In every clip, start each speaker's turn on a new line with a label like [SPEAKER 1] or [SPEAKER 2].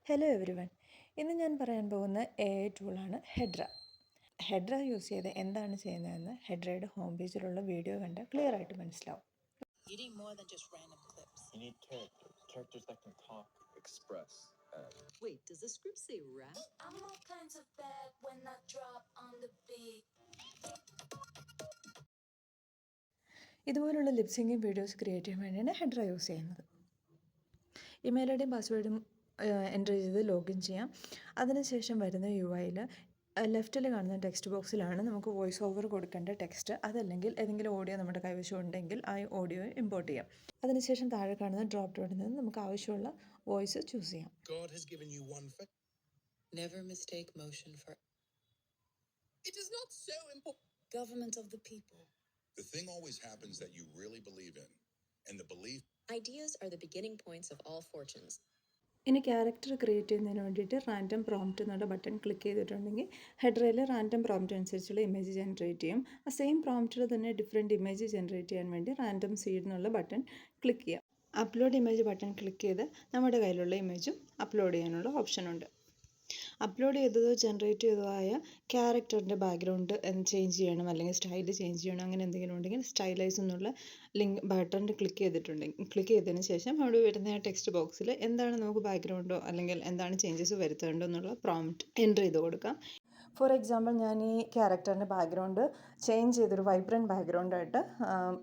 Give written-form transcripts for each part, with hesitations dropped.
[SPEAKER 1] Hello every one. ഇന്ന് ഞാൻ പറയാൻ പോകുന്ന AI ടൂളാണ് ഹെഡ്ര. ഹെഡ്ര യൂസ് ചെയ്ത് എന്താണ് ചെയ്യുന്നതെന്ന് ഹെഡ്രയുടെ ഹോം പേജിലുള്ള വീഡിയോ കണ്ട് ക്ലിയർ ആയിട്ട് മനസ്സിലാവും.
[SPEAKER 2] You need more than just random clips.
[SPEAKER 3] You need characters that can talk, express.
[SPEAKER 2] Wait, does the script say rap?
[SPEAKER 4] I'm all kinds of bad when I drop on the beat.
[SPEAKER 1] ഇതുപോലുള്ള ലിപ്സിംഗിങ് videos create ചെയ്യാൻ വേണ്ടിയാണ് ഹെഡ്ര use ചെയ്യുന്നത്. Email I ഡിയും പാസ്വേഡും enter ചെയ്ത് login ചെയ്യാം. അതിനുശേഷം വരുന്ന UI-ൽ ലെഫ്റ്റിൽ കാണുന്ന ടെക്സ്റ്റ് ബോക്സിലാണ് നമുക്ക് വോയിസ് ഓവർ കൊടുക്കേണ്ട ടെക്സ്റ്റ്. അതല്ലെങ്കിൽ ഏതെങ്കിലും ഓഡിയോ നമ്മുടെ കൈവശം ഉണ്ടെങ്കിൽ ആ ഓഡിയോ ഇമ്പോർട്ട് ചെയ്യാം. അതിനുശേഷം താഴെ കാണുന്ന ഡ്രോപ്പ് ഡൗണിൽ നിന്ന് നമുക്ക് ആവശ്യമുള്ള വോയിസ് ചൂസ് ചെയ്യാം.
[SPEAKER 5] God has given you one face.
[SPEAKER 2] Never mistake motion for
[SPEAKER 5] It is not so important.
[SPEAKER 2] government of the people.
[SPEAKER 6] The thing always happens that you really believe in, and the belief.
[SPEAKER 2] Ideas are the beginning points of all fortunes.
[SPEAKER 1] ഇനി character create ചെയ്യുന്നതിന് വേണ്ടിയിട്ട് random prompt എന്നുള്ള button click ചെയ്തിട്ടുണ്ടെങ്കിൽ ഹെഡ്രയിൽ random prompt അനുസരിച്ചുള്ള image generate ചെയ്യും. ആ same പ്രോംപ്റ്റിൽ തന്നെ ഡിഫറെൻറ്റ് ഇമേജ് ജനറേറ്റ് ചെയ്യാൻ വേണ്ടി റാൻഡം സീഡ് എന്നുള്ള ബട്ടൺ ക്ലിക്ക് ചെയ്യാം. അപ്ലോഡ് ഇമേജ് ബട്ടൺ ക്ലിക്ക് ചെയ്ത് നമ്മുടെ കയ്യിലുള്ള ഇമേജും അപ്ലോഡ് ചെയ്യാനുള്ള ഓപ്ഷനുണ്ട്. അപ്ലോഡ് ചെയ്തതോ ജനറേറ്റ് ചെയ്തതോ ആയ ക്യാരക്ടറിൻ്റെ ബാക്ക്ഗ്രൗണ്ട് ചേഞ്ച് ചെയ്യണം, അല്ലെങ്കിൽ സ്റ്റൈല് ചേഞ്ച് ചെയ്യണം, അങ്ങനെ എന്തെങ്കിലും ഉണ്ടെങ്കിൽ സ്റ്റൈലൈസ് എന്നുള്ള ബട്ടണിൽ ക്ലിക്ക് ചെയ്തതിന് ശേഷം അവിടെ വരുന്ന ടെക്സ്റ്റ് ബോക്സിൽ എന്താണ് നമുക്ക് ബാക്ക്ഗ്രൗണ്ടോ അല്ലെങ്കിൽ എന്താണ് ചേഞ്ചസ് വരുത്തേണ്ടോ എന്നുള്ള പ്രോംപ്റ്റ് എൻ്റർ ചെയ്ത് കൊടുക്കാം. ഫോർ എക്സാമ്പിൾ, ഞാൻ ഈ ക്യാരക്ടറിൻ്റെ ബാക്ക്ഗ്രൗണ്ട് ചേഞ്ച് ചെയ്തൊരു വൈബ്രൻറ്റ് ബാക്ക്ഗ്രൗണ്ടായിട്ട്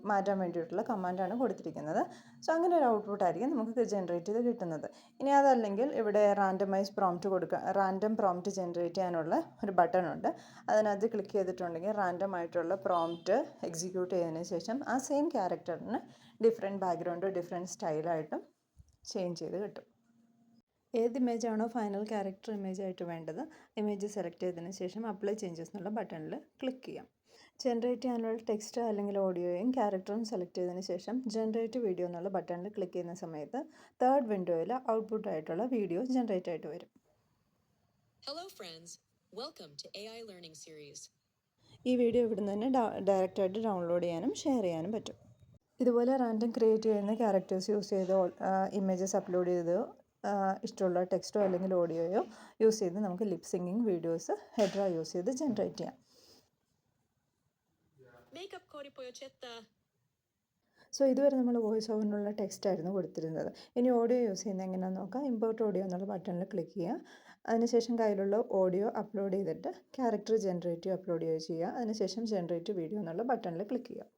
[SPEAKER 1] മാറ്റാൻ വേണ്ടിയിട്ടുള്ള കമാൻഡാണ് കൊടുത്തിരിക്കുന്നത്. സോ അങ്ങനെ ഒരു ഔട്ട്പുട്ടായിരിക്കും നമുക്ക് ജനറേറ്റ് ചെയ്ത് കിട്ടുന്നത്. ഇനി അതല്ലെങ്കിൽ ഇവിടെ റാൻഡം പ്രോംപ്റ്റ് ജനറേറ്റ് ചെയ്യാനുള്ള ഒരു ബട്ടൺ ഉണ്ട്. അതിനകത്ത് ക്ലിക്ക് ചെയ്തിട്ടുണ്ടെങ്കിൽ റാൻഡം ആയിട്ടുള്ള പ്രോംപ്റ്റ് എക്സിക്യൂട്ട് ചെയ്തതിന് ശേഷം ആ സെയിം ക്യാരക്ടറിന് ഡിഫറെൻറ്റ് ബാക്ക്ഗ്രൗണ്ട് ഡിഫറെൻറ്റ് സ്റ്റൈലായിട്ടും ചേഞ്ച് ചെയ്ത് കിട്ടും. ഏത് ഇമേജാണോ ഫൈനൽ ക്യാരക്ടർ ഇമേജ് ആയിട്ട് വേണ്ടത്, ഇമേജ് സെലക്ട് ചെയ്തതിന് ശേഷം അപ്ലൈ ചേഞ്ചസ് എന്നുള്ള ബട്ടണിൽ ക്ലിക്ക് ചെയ്യാം. ജനറേറ്റ് ചെയ്യാനുള്ള ടെക്സ്റ്റ് അല്ലെങ്കിൽ ഓഡിയോയും ക്യാരക്ടറും സെലക്ട് ചെയ്തതിന് ശേഷം ജനറേറ്റ് വീഡിയോ എന്നുള്ള ബട്ടണിൽ ക്ലിക്ക് ചെയ്യുന്ന സമയത്ത് തേർഡ് വിൻഡോയിൽ ഔട്ട്പുട്ട് ആയിട്ടുള്ള വീഡിയോ ജനറേറ്റ് ആയിട്ട് വരും.
[SPEAKER 2] Hello friends, welcome to AI Learning Series.
[SPEAKER 1] ഈ വീഡിയോ ഇവിടുന്ന് തന്നെ ഡയറക്റ്റായിട്ട് ഡൗൺലോഡ് ചെയ്യാനും ഷെയർ ചെയ്യാനും പറ്റും. ഇതുപോലെ റാൻഡം ക്രിയേറ്റ് ചെയ്യുന്ന ക്യാരക്ടേഴ്സ് യൂസ് ചെയ്ത് ഇമേജസ് അപ്ലോഡ് ചെയ്ത് ഇഷ്ടമുള്ള ടെക്സ്റ്റോ അല്ലെങ്കിൽ ഓഡിയോയോ യൂസ് ചെയ്ത് നമുക്ക് ലിപ് സിംഗിങ് വീഡിയോസ് ഹെഡ്ര യൂസ് ചെയ്ത് ജനറേറ്റ് ചെയ്യാം. സോ ഇതുവരെ നമ്മൾ വോയിസ് ഓവറിനുള്ള ടെക്സ്റ്റ് ആയിരുന്നു കൊടുത്തിരുന്നത്. ഇനി ഓഡിയോ യൂസ് ചെയ്യുന്നത് എങ്ങനെയാണെന്ന് നോക്കാം. ഇമ്പോർട്ട് ഓഡിയോ എന്നുള്ള ബട്ടണിൽ ക്ലിക്ക് ചെയ്യുക. അതിനുശേഷം കയ്യിലുള്ള ഓഡിയോ അപ്ലോഡ് ചെയ്തിട്ട് ക്യാരക്ടർ ജനറേറ്റ് അപ്ലോഡ് ചെയ്യുക. അതിനുശേഷം ജനറേറ്റ് വീഡിയോ എന്നുള്ള ബട്ടണിൽ ക്ലിക്ക് ചെയ്യുക.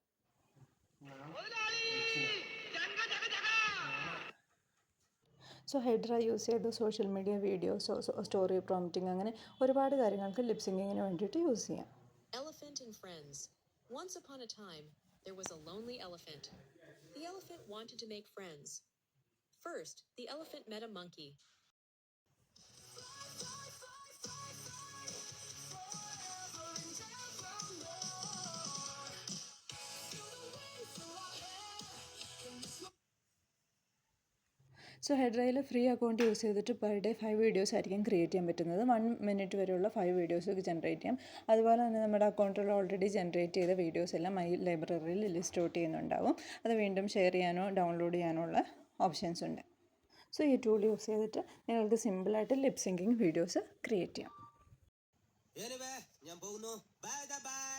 [SPEAKER 1] സോ ഹെഡ്ര യൂസ് ചെയ്ത് സോഷ്യൽ മീഡിയ വീഡിയോസോ സ്റ്റോറി പ്രോംപ്റ്റിംഗ് അങ്ങനെ ഒരുപാട് കാര്യങ്ങൾക്ക് ലിപ് സിംഗിങ്ങിന് വേണ്ടിയിട്ട് യൂസ് ചെയ്യാം.
[SPEAKER 2] Elephant and Friends. Once upon a time, there was a lonely elephant. The elephant wanted to make friends. First, the elephant met a monkey.
[SPEAKER 1] So ഹെഡ്രയിൽ free account use ചെയ്തിട്ട് per day 5 videos ആയിരിക്കും create ചെയ്യാൻ പറ്റുന്നത്. 1 minute വരെയുള്ള 5 videos generate ചെയ്യാം. അതുപോലെ തന്നെ നമ്മുടെ അക്കൗണ്ടിൽ ഓൾറെഡി ജനറേറ്റ് ചെയ്ത വീഡിയോസ് എല്ലാം മൈ ലൈബ്രറിയിൽ ലിസ്റ്റ് ഔട്ട് ചെയ്യുന്നുണ്ടാവും. അത് വീണ്ടും ഷെയർ ചെയ്യാനോ ഡൗൺലോഡ് ചെയ്യാനോ ഉള്ള ഓപ്ഷൻസ് ഉണ്ട്. സോ ഈ ടൂൾ യൂസ് ചെയ്തിട്ട് നിങ്ങൾക്ക് സിമ്പിളായിട്ട് ലിപ് സിംഗിങ് വീഡിയോസ് ക്രിയേറ്റ് ചെയ്യാം.
[SPEAKER 5] ഞാൻ പോകുന്നു. Bye bye.